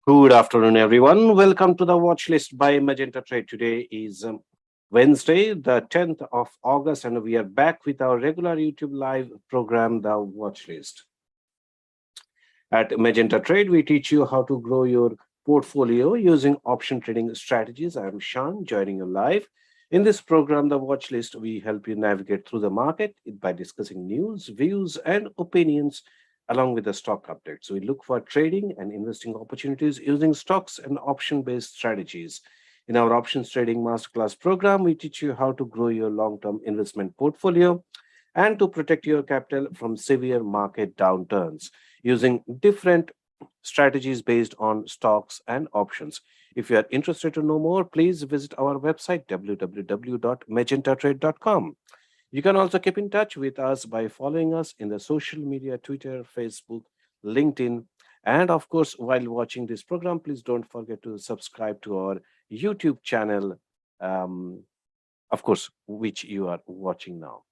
Good afternoon, everyone. Welcome to the watch list by Magenta Trade. Today is Wednesday, the 10th of August, and we are back with our regular YouTube live program, The Watch List. At Magenta Trade, we teach you how to grow your portfolio using option trading strategies. I am Shan, joining you live. In this program, The Watch List, we help you navigate through the market by discussing news, views, and opinions along with the stock updates. We look for trading and investing opportunities using stocks and option based strategies. In our options trading masterclass program, we teach you how to grow your long term investment portfolio and to protect your capital from severe market downturns using different strategies based on stocks and options. If you are interested to know more, please visit our website www.magentatrade.com. You can also keep in touch with us by following us in the social media Twitter, Facebook, LinkedIn. And of course, while watching this program, please don't forget to subscribe to our YouTube channel, um, of course, which you are watching now.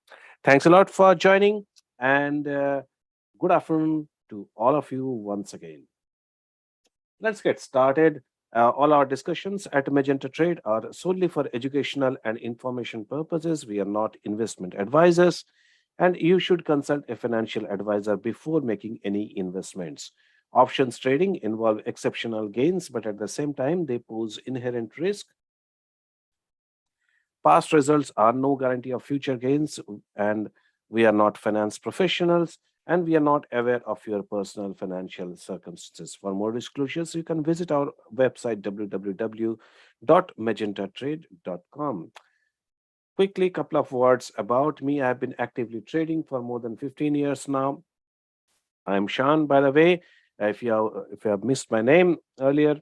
Thanks a lot for joining, and good afternoon to all of you once again. Let's get started. All our discussions at Magenta Trade are solely for educational and information purposes. We are not investment advisors, and you should consult a financial advisor before making any investments. Options trading involve exceptional gains, but at the same time, they pose inherent risk. Past results are no guarantee of future gains, and we are not finance professionals, and we are not aware of your personal financial circumstances. For more disclosures, you can visit our website www.magentatrade.com. Quickly, couple of words about me. I've been actively trading for more than 15 years now. I'm Shan, by the way. If you have missed my name earlier,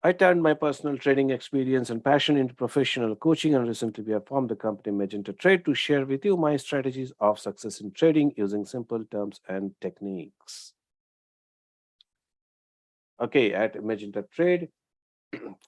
I turned my personal trading experience and passion into professional coaching, and recently we have formed the company Magenta Trade to share with you my strategies of success in trading using simple terms and techniques. Okay, at Magenta Trade,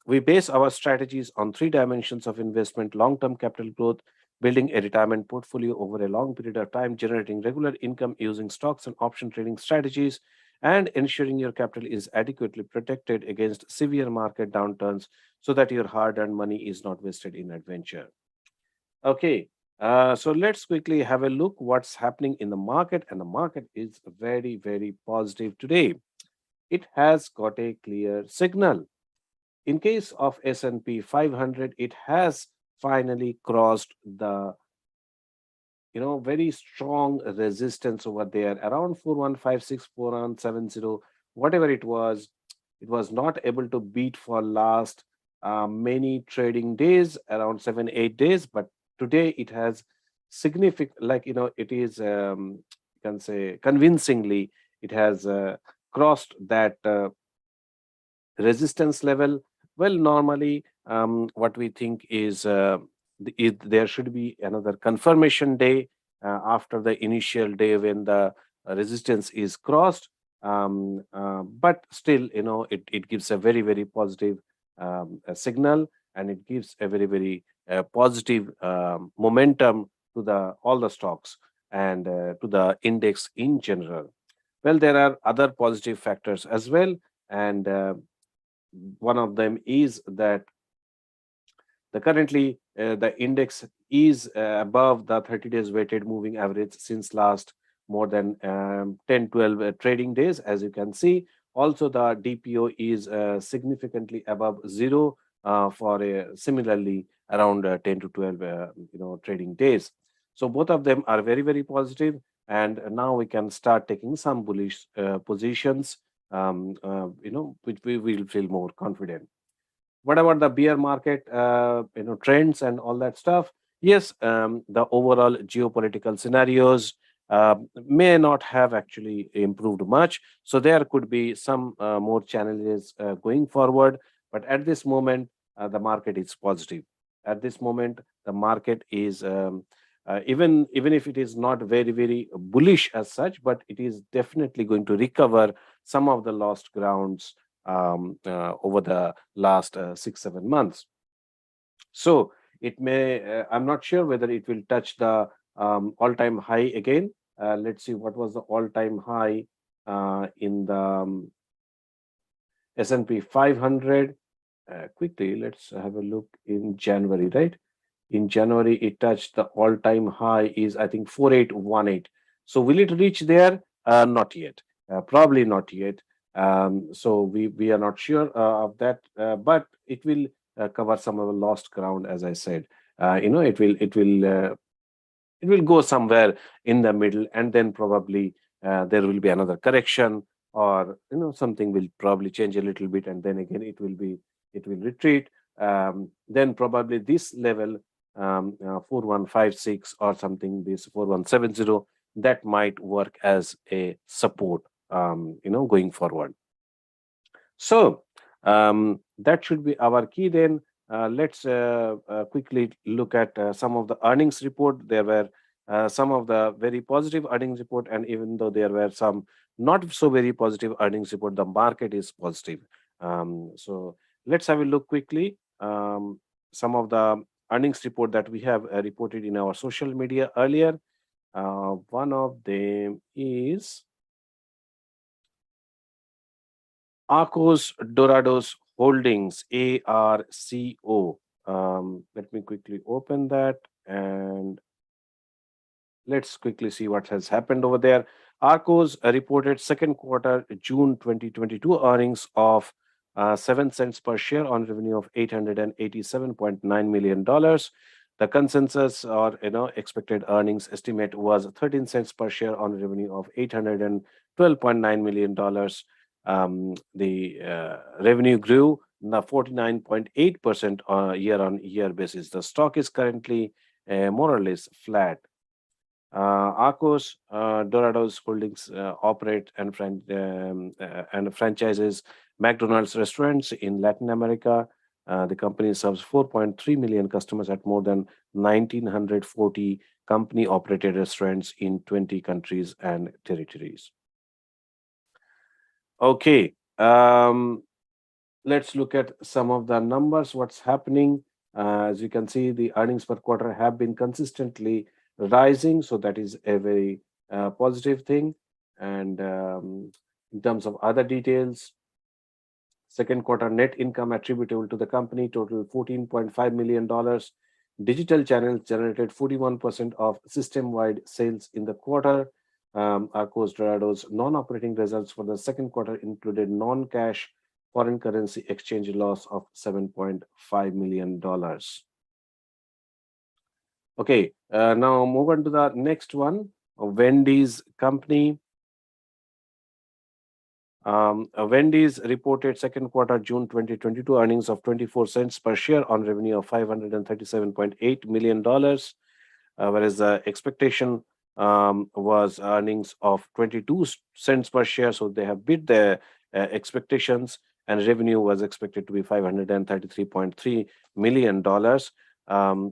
we base our strategies on three dimensions of investment: long term capital growth, building a retirement portfolio over a long period of time, generating regular income using stocks and option trading strategies, and ensuring your capital is adequately protected against severe market downturns so that your hard earned money is not wasted in adventure. Okay. So let's quickly have a look what's happening in the market, and the market is very, very positive today. It has got a clear signal. In case of S&P 500, it has finally crossed the very strong resistance over there around 4156, 4170, whatever it was not able to beat for last many trading days, around 7 8 days, but today it has significant, it is, you can say, convincingly it has crossed that resistance level. Well, normally, what we think is, there should be another confirmation day after the initial day when the resistance is crossed. But still, it gives a very, very positive a signal, and it gives a very, very positive momentum to the all the stocks and to the index in general. Well, there are other positive factors as well, and one of them is that the index is above the 30 days weighted moving average since last more than 10 12 trading days, as you can see. Also, the DPO is significantly above zero for similarly around 10 to 12 trading days. So both of them are very, very positive, and now we can start taking some bullish positions, which we will feel more confident. What about the bear market, trends and all that stuff? Yes, the overall geopolitical scenarios may not have actually improved much, so there could be some more challenges going forward. But at this moment, the market is positive. At this moment, the market is, even if it is not very, very bullish as such, but it is definitely going to recover some of the lost grounds over the last 6 7 months. So it may, I'm not sure whether it will touch the all-time high again. Let's see what was the all-time high in the S&P 500. Quickly, let's have a look in January, right? In January, it touched the all-time high is, I think, 4818. So will it reach there? Not yet. Probably not yet. So we are not sure of that, but it will cover some of the lost ground, as I said. It will go somewhere in the middle, and then probably there will be another correction, or something will probably change a little bit, and then again it will retreat. Then probably this level, 4156 or something, this 4170, that might work as a support, going forward. So that should be our key. Then let's quickly look at some of the earnings report. There were some of the very positive earnings report, and even though there were some not so very positive earnings report, the market is positive. So let's have a look quickly. Some of the earnings report that we have reported in our social media earlier. One of them is Arcos Dorados Holdings, ARCO. Let me quickly open that, and let's quickly see what has happened over there. Arcos reported second quarter June 2022 earnings of 7 cents per share on revenue of $887.9 million. The consensus, or expected earnings estimate, was 13 cents per share on revenue of $812.9 million. The revenue grew 49.8% on a year-on-year basis. The stock is currently more or less flat. Arcos Dorados Holdings operate and franchises McDonald's restaurants in Latin America. The company serves 4.3 million customers at more than 1,940 company-operated restaurants in 20 countries and territories. Okay, let's look at some of the numbers. What's happening? As you can see, the earnings per quarter have been consistently rising, so that is a very positive thing. And in terms of other details, second quarter net income attributable to the company total $14.5 million. Digital channels generated 41% of system-wide sales in the quarter. Arcos Dorados non-operating results for the second quarter included non-cash foreign currency exchange loss of $7.5 million. Okay, now move on to the next one. Wendy's company. Wendy's reported second quarter June 2022 earnings of 24 cents per share on revenue of $537.8 million, whereas the expectation was earnings of 22 cents per share. So they have beat their expectations, and revenue was expected to be $533.3 million.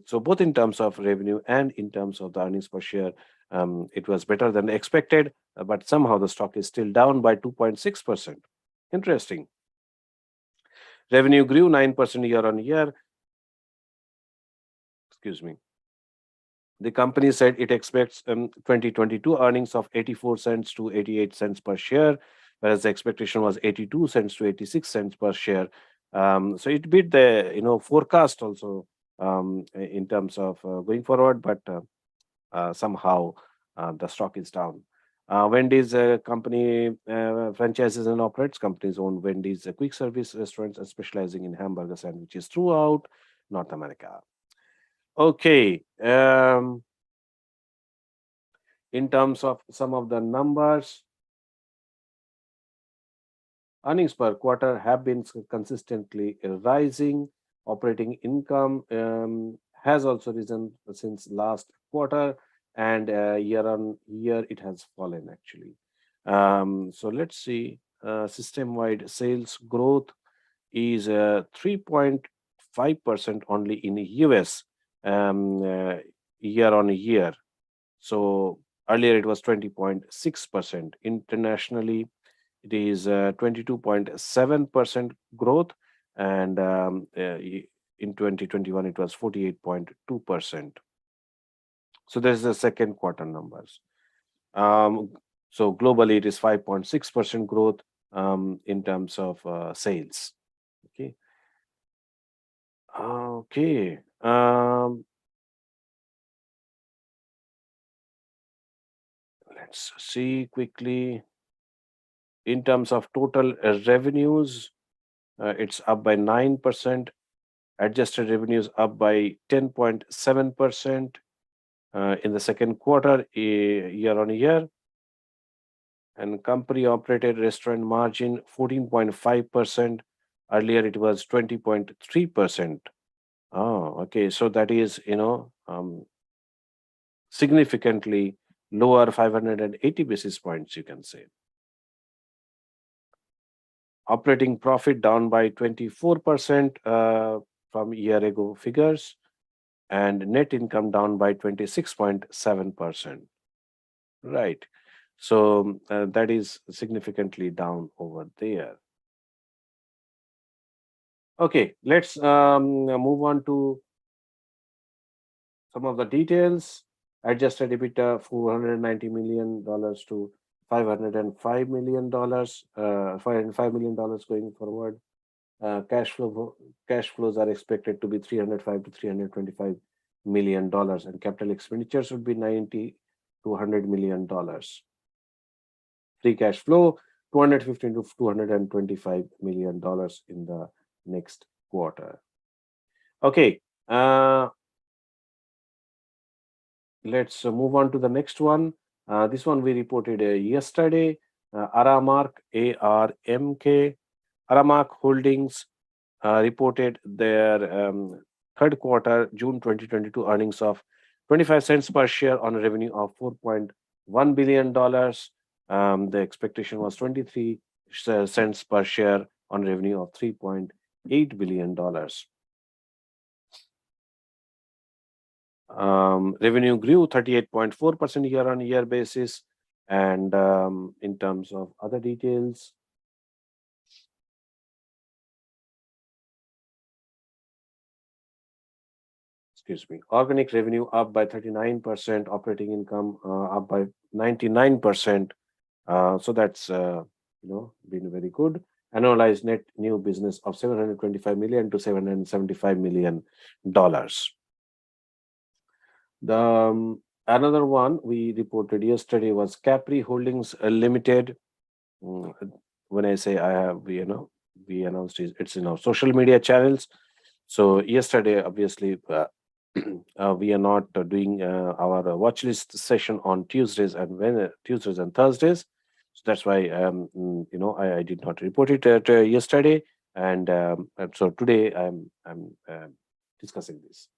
So both in terms of revenue and in terms of the earnings per share, it was better than expected, but somehow the stock is still down by 2.6%. Interesting. Revenue grew 9% year on year. Excuse me. The company said it expects 2022 earnings of 84 cents to 88 cents per share, whereas the expectation was 82 cents to 86 cents per share. So it beat the forecast also in terms of going forward, but somehow the stock is down. Wendy's company franchises and operates companies own Wendy's quick service restaurants and specializing in hamburger sandwiches throughout North America. Okay. In terms of some of the numbers, earnings per quarter have been consistently rising. Operating income has also risen since last quarter, and year on year it has fallen actually. So let's see. System-wide sales growth is 3.5% only in the US year on year. So earlier it was 20.6%. Internationally, it is 22.7% growth, and in 2021 it was 48.2%. So there's the second quarter numbers. So globally it is 5.6% growth. in terms of sales. Okay. Okay. Let's see quickly. In terms of total revenues, it's up by 9%. Adjusted revenues up by 10.7% in the second quarter, year on year. And company operated restaurant margin 14.5%. Earlier it was 20.3%. Oh, okay. So that is, significantly lower, 580 basis points, you can say. Operating profit down by 24% from year ago figures, and net income down by 26.7%. Right. So that is significantly down over there. Okay, let's move on to some of the details. Adjusted EBITDA $490 million to $505 million, $505 million going forward. Cash flows are expected to be 305 to $325 million, and capital expenditures would be 90 to $100 million. Free cash flow 215 to $225 million in the next quarter. Okay, let's move on to the next one. This one we reported yesterday. Aramark, ARMK. Aramark Holdings reported their third quarter June 2022 earnings of 25 cents per share on a revenue of $4.1 billion. The expectation was 23 cents per share on revenue of $3.8 billion. Revenue grew 38.4% year on year basis. And in terms of other details, organic revenue up by 39%, operating income up by 99%. So that's been very good. Annualized net new business of $725 million to $775 million. The another one we reported yesterday was Capri Holdings Limited. When I say I have, we announced it's in our social media channels. So yesterday, obviously, we are not doing our watchlist session on Tuesdays and Thursdays. So that's why I did not report it yesterday, and so today I'm discussing this.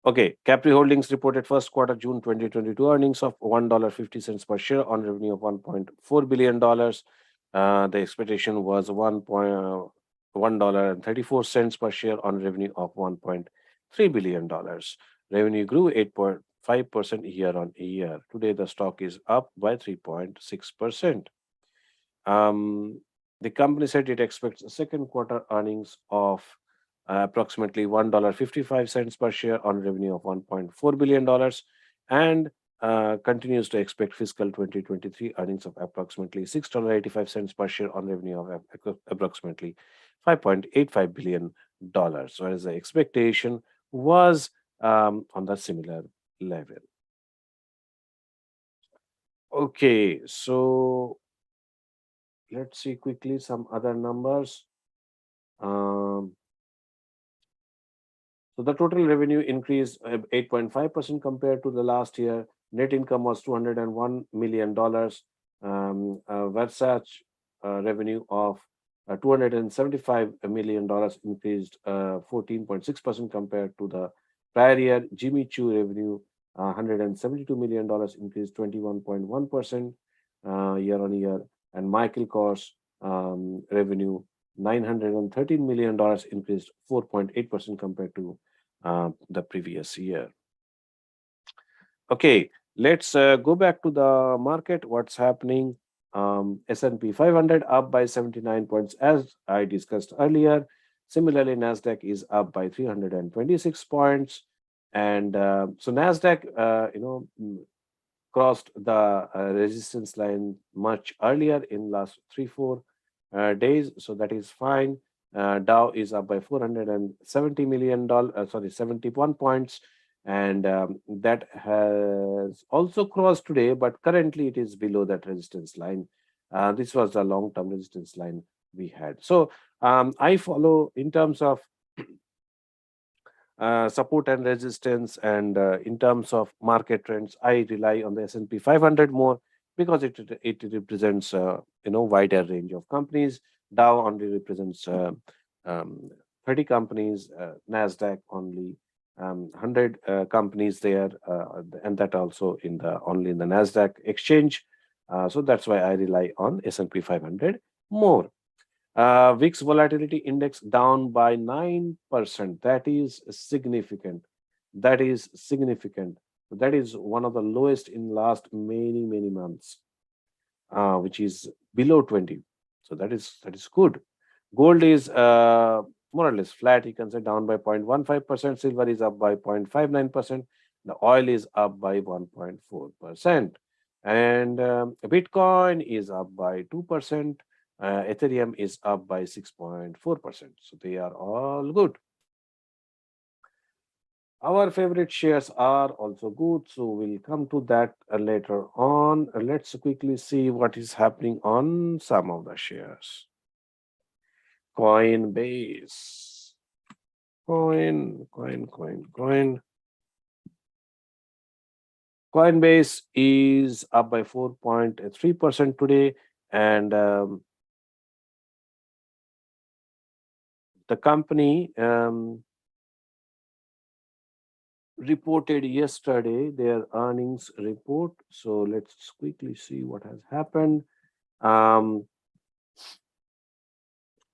Okay, Capri Holdings reported first quarter June 2022 earnings of $1.50 per share on revenue of $1.4 billion. The expectation was $1.34 per share on revenue of $1.3 billion. Revenue grew 8.5% year on year. Today, the stock is up by 3.6%. The company said it expects a second quarter earnings of approximately $1.55 per share on revenue of $1.4 billion, and continues to expect fiscal 2023 earnings of approximately $6.85 per share on revenue of approximately $5.85 billion, whereas the expectation was on the similar level. Okay, so let's see quickly some other numbers. So the total revenue increased 8.5% compared to the last year. Net income was $201 million. Versace revenue of $275 million increased 14.6% compared to the prior year. Jimmy Choo revenue $172 million increased 21.1% year on year. And Michael Kors revenue $913 million increased 4.8% compared to the previous year. Okay, let's go back to the market. What's happening? S&P 500 up by 79 points, as I discussed earlier. Similarly, Nasdaq is up by 326 points. And so Nasdaq, crossed the resistance line much earlier in last 3-4 days, so that is fine. Dow is up by $470 million, sorry, 71 points, and that has also crossed today, but currently it is below that resistance line. This was the long-term resistance line we had. So I follow in terms of support and resistance, and in terms of market trends, I rely on the S&P 500 more because it represents wider range of companies. Dow only represents um, 30 companies, Nasdaq only 100 companies there, and that also in the only in the Nasdaq exchange. So that's why I rely on S&P 500 more. VIX volatility index down by 9%. That is significant. That is significant. That is one of the lowest in last many months, which is below 20. So that is good. Gold is more or less flat. You can say down by 0.15%. Silver is up by 0.59%. The oil is up by 1.4%. And Bitcoin is up by 2%. Ethereum is up by 6.4%. So they are all good. Our favorite shares are also good. So we'll come to that later on. Let's quickly see what is happening on some of the shares. Coinbase. Coin. Coinbase is up by 4.3% today, and the company reported yesterday their earnings report. So let's quickly see what has happened.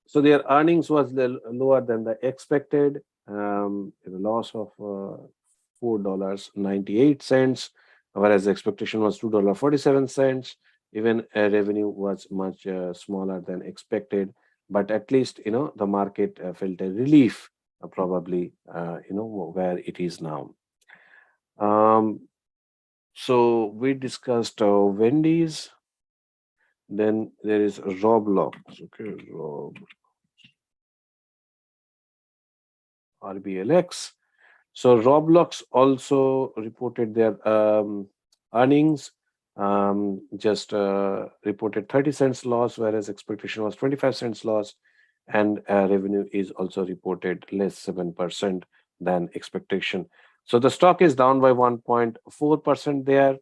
So their earnings was lower than the expected, a loss of $4.98, whereas the expectation was $2.47. Even revenue was much smaller than expected, but at least the market felt a relief, probably where it is now. So we discussed Wendy's. Then there is Roblox. Okay, RBLX. So Roblox also reported their earnings, just reported 30 cents loss, whereas expectation was 25 cents loss, and revenue is also reported less 7% than expectation. So the stock is down by 1.4% there.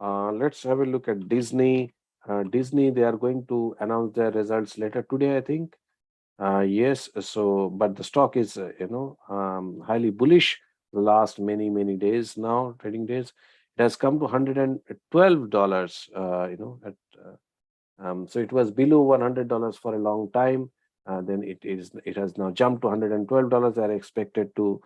Let's have a look at Disney. Disney, they are going to announce their results later today, I think. Yes, so but the stock is highly bullish the last many days now, trading days. It has come to $112. So it was below $100 for a long time. Then it has now jumped to $112. They are expected to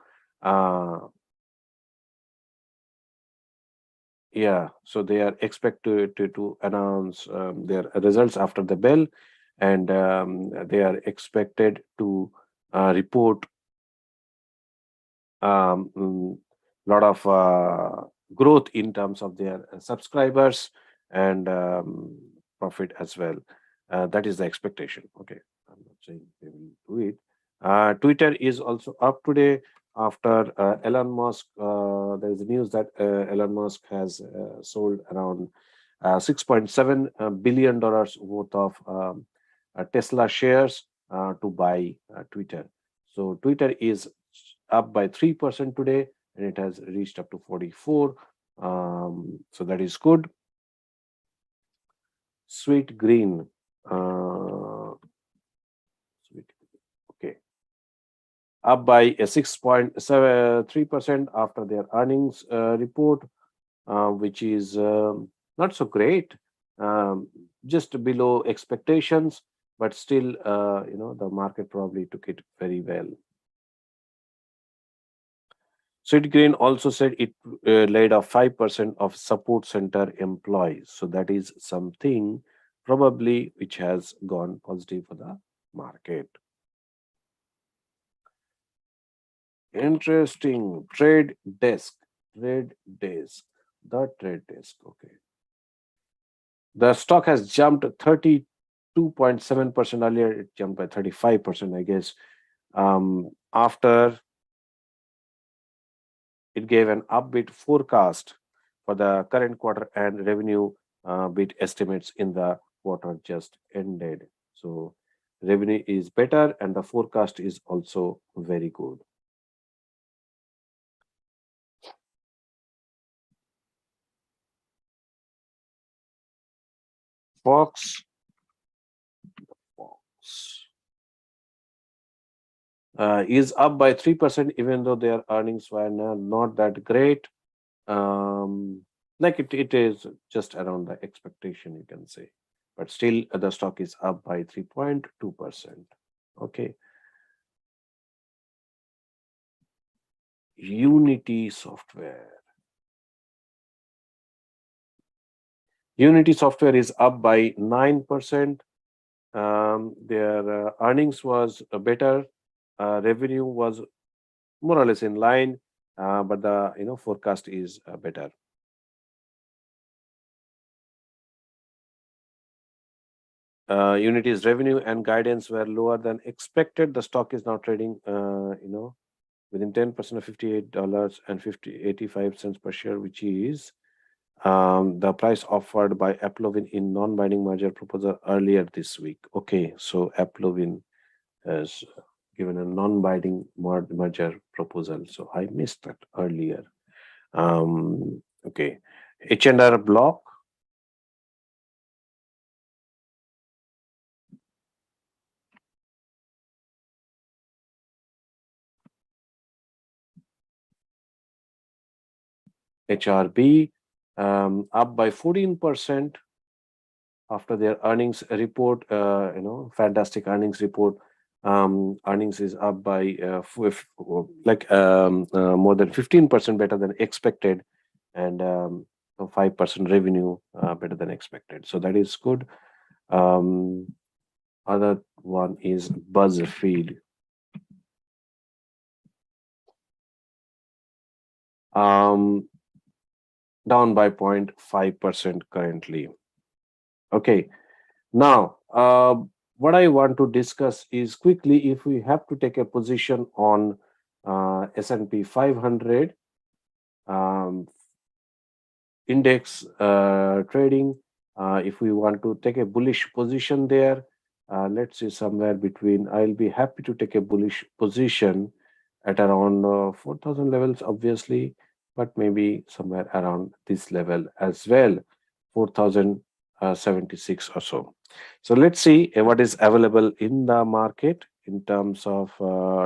so they are expected to announce their results after the bell, and they are expected to report lot of growth in terms of their subscribers and profit as well. That is the expectation. Okay, I'm not saying they will do it. Twitter is also up today after Elon Musk. There is news that Elon Musk has sold around $6.7 billion worth of Tesla shares to buy Twitter. So Twitter is up by 3% today, and it has reached up to 44. So that is good. Sweet Green. Okay. Up by a 6.3% after their earnings report, which is not so great, just below expectations, but still, the market probably took it very well. Sweet Green also said it laid off 5% of support center employees. So that is something probably which has gone positive for the market. Interesting. Trade Desk. trade days. The trade days. Okay. The stock has jumped 32.7%. Earlier, it jumped by 35%, I guess. After it gave an upbeat forecast for the current quarter and revenue beat estimates in the quarter just ended. So revenue is better and the forecast is also very good. Fox, Fox is up by 3%, even though their earnings were not that great. Like it is just around the expectation, you can say. But still, the stock is up by 3.2%. Okay. Unity Software. Unity Software is up by 9%. Their earnings was better. Revenue was more or less in line, but the forecast is better. Unity's revenue and guidance were lower than expected. The stock is now trading, within 10% of $58 and 85 cents per share, which is the price offered by Applovin in non-binding merger proposal earlier this week. Okay, so Applovin has given a non-binding merger proposal. So I missed that earlier. Okay, H&R Block. HRB up by 14% after their earnings report. Fantastic earnings report. Earnings is up by more than 15% better than expected, and 5% revenue better than expected. So that is good. Other one is BuzzFeed. Down by 0.5% currently. Okay, now what I want to discuss is quickly if we have to take a position on S&P 500 index trading. If we want to take a bullish position there, let's say somewhere between, I'll be happy to take a bullish position at around 4,000 levels, obviously, but maybe somewhere around this level as well, 4,076 or so. So let's see what is available in the market in terms of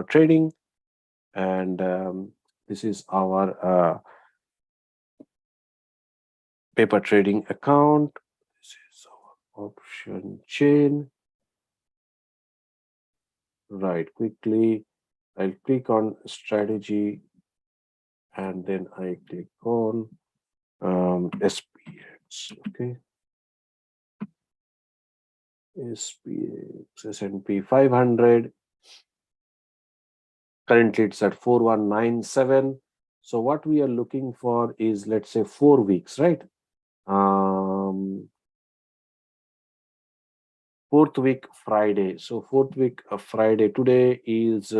trading. And this is our paper trading account. This is our option chain. Right, quickly, I'll click on strategy and then I click on SPX. Okay. SPX, S&P 500. Currently, it's at 4197. So what we are looking for is, let's say, 4 weeks, right? Fourth week Friday. So fourth week of Friday. Today is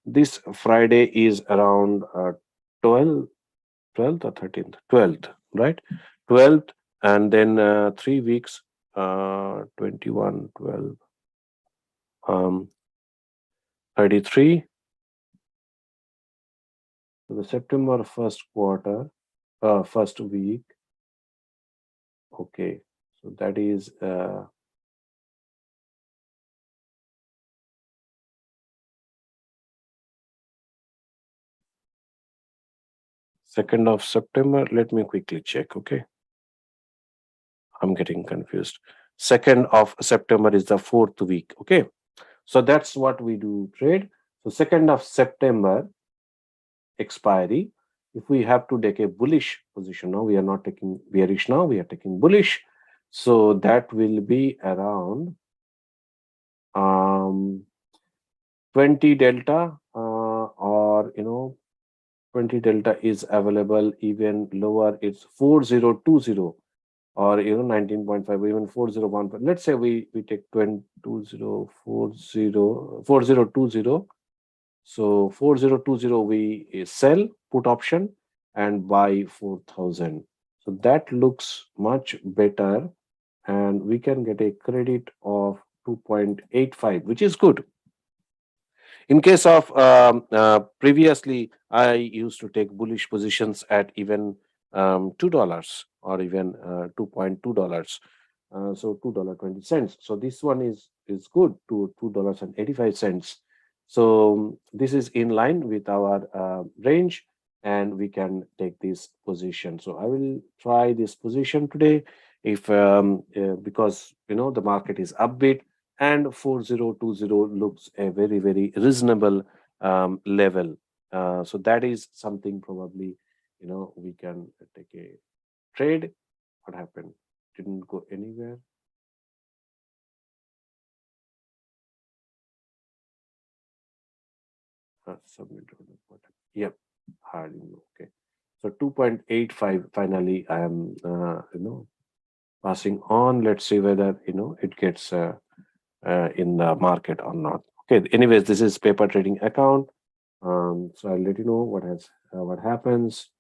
this Friday is around 12th or 13th, 12th, right? 12th, and then 3 weeks, 21, 12, 33. So the September first quarter, first week. Okay, so that is second of September. Let me quickly check. Okay, I'm getting confused. 2nd of September is the fourth week. Okay, so that's what we do trade. So 2nd of September expiry. If we have to take a bullish position, now we are not taking bearish, now we are taking bullish. So that will be around 20 delta or 20 delta is available even lower. It's 4020 or 19.5, even 4015. Let's say we take 4020. So 4020 we sell put option and buy 4000. So that looks much better, and we can get a credit of 2.85, which is good. In case of previously, I used to take bullish positions at even $2 or even $2.2. So $2.20. So this one is good to $2.85. So this is in line with our range, and we can take this position. So I will try this position today, if because the market is upbeat, and 4020 looks a very, very reasonable level. So that is something probably we can take a trade. What happened? Didn't go anywhere. Submit. Yep, hardly. Okay. So 2.85 finally I am passing on. Let's see whether it gets in the market or not. Okay, anyways, this is paper trading account. So I'll let you know what happens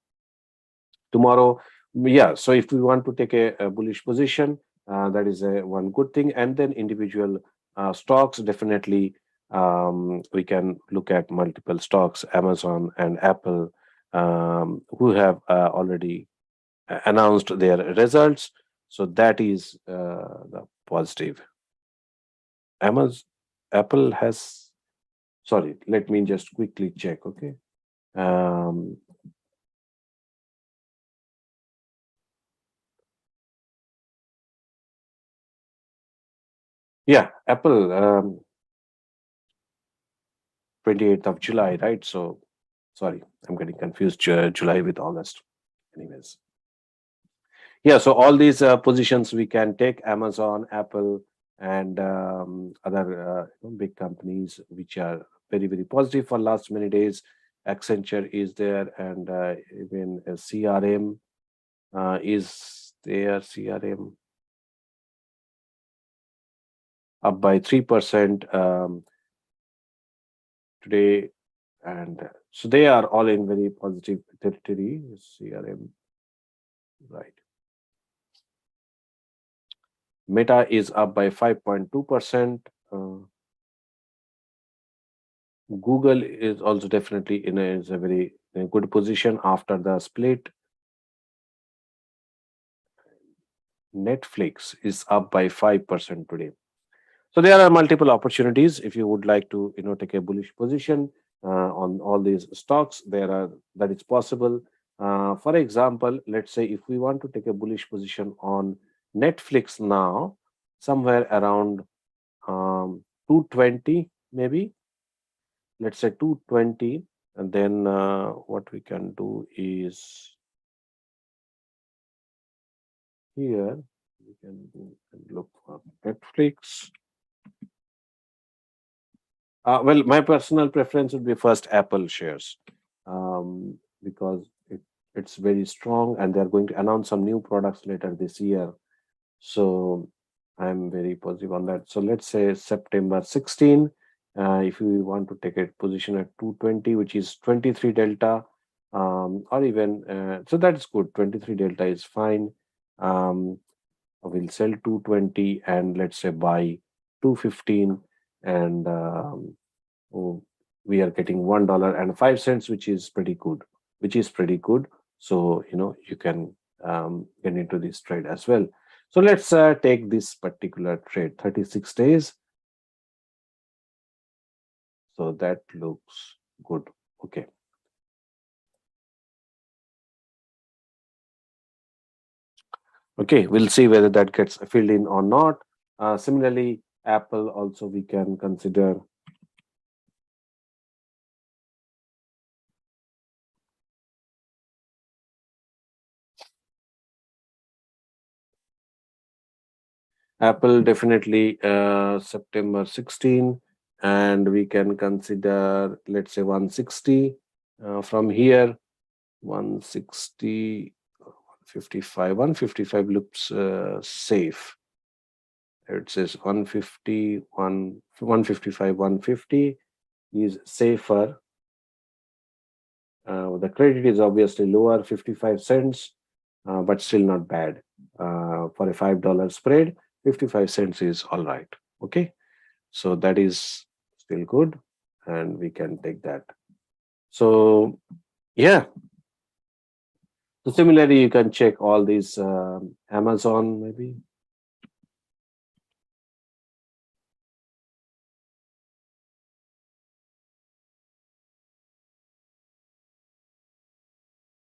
tomorrow. Yeah, so if we want to take a bullish position, that is a one good thing. And then individual stocks, definitely we can look at multiple stocks, Amazon and Apple, who have already announced their results. So that is the positive. Amazon, Apple has, sorry, let me just quickly check. Okay. Um, yeah, Apple, 28th of July, right? So, sorry, I'm getting confused, July with August. Anyways, yeah, so all these positions we can take: Amazon, Apple, and other big companies which are very, very positive for last many days. Accenture is there, and even CRM is there. CRM up by 3% today, and so they are all in very positive territory. CRM, right? Meta is up by 5.2%. Google is also definitely is a very good position after the split. Netflix is up by 5% today. So there are multiple opportunities. If you would like to take a bullish position on all these stocks, that is possible. For example, let's say if we want to take a bullish position on Netflix now, somewhere around 220 maybe, let's say 220, and then what we can do is here we can go and look for Netflix. Well, my personal preference would be first Apple shares, because it's very strong, and they're going to announce some new products later this year. So I'm very positive on that. So let's say September 16. If we want to take a position at 220, which is 23 delta, or even so that's good. 23 delta is fine. We'll sell 220 and let's say buy 215, and oh, we are getting $1.05, which is pretty good. So you can get into this trade as well. So let's take this particular trade, 36 days. So that looks good. Okay. Okay, we'll see whether that gets filled in or not. Similarly, Apple also we can consider. Apple definitely September 16, and we can consider, let's say, 160. From here, 160, 155 looks safe. It says 155, 150 is safer. The credit is obviously lower, 55 cents, but still not bad. For a $5 spread, 55 cents is all right. Okay, so that is still good, and we can take that. So yeah, so similarly, you can check all these Amazon maybe.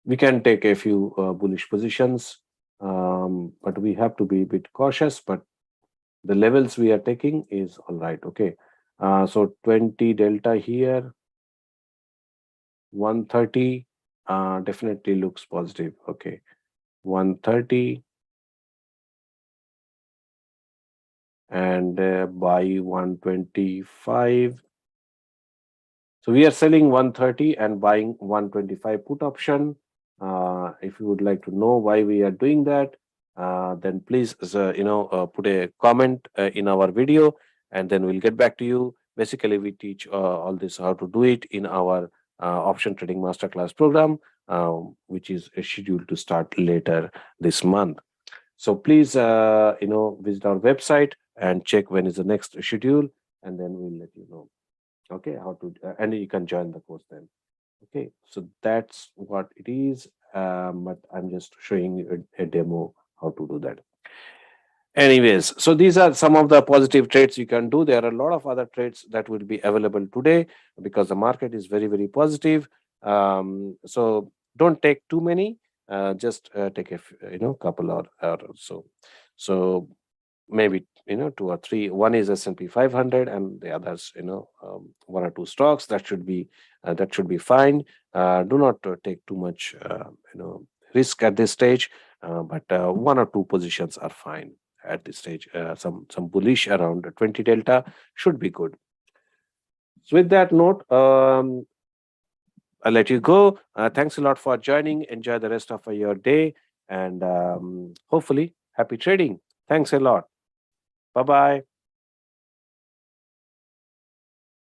We can take a few bullish positions, but we have to be a bit cautious. But the levels we are taking is all right. Okay, so 20 delta here, 130 definitely looks positive. Okay, 130 and buy 125. So we are selling 130 and buying 125 put option. If you would like to know why we are doing that, then please put a comment in our video, and then we'll get back to you. Basically, we teach all this how to do it in our option trading masterclass program, which is scheduled to start later this month. So please visit our website and check when is the next schedule, and then we'll let you know. Okay, how to and you can join the course then. Okay, so that's what it is, but I'm just showing you a demo how to do that. Anyways, so these are some of the positive trades you can do. There are a lot of other trades that will be available today because the market is very, very positive. So don't take too many. Just take couple or so. So maybe 2 or 3. One is S&P 500, and the others one or two stocks. That should be fine. Do not take too much risk at this stage, but one or two positions are fine at this stage. Some bullish around 20 delta should be good. So with that note, I'll let you go. Thanks a lot for joining. Enjoy the rest of your day, and hopefully happy trading. Thanks a lot. Bye bye.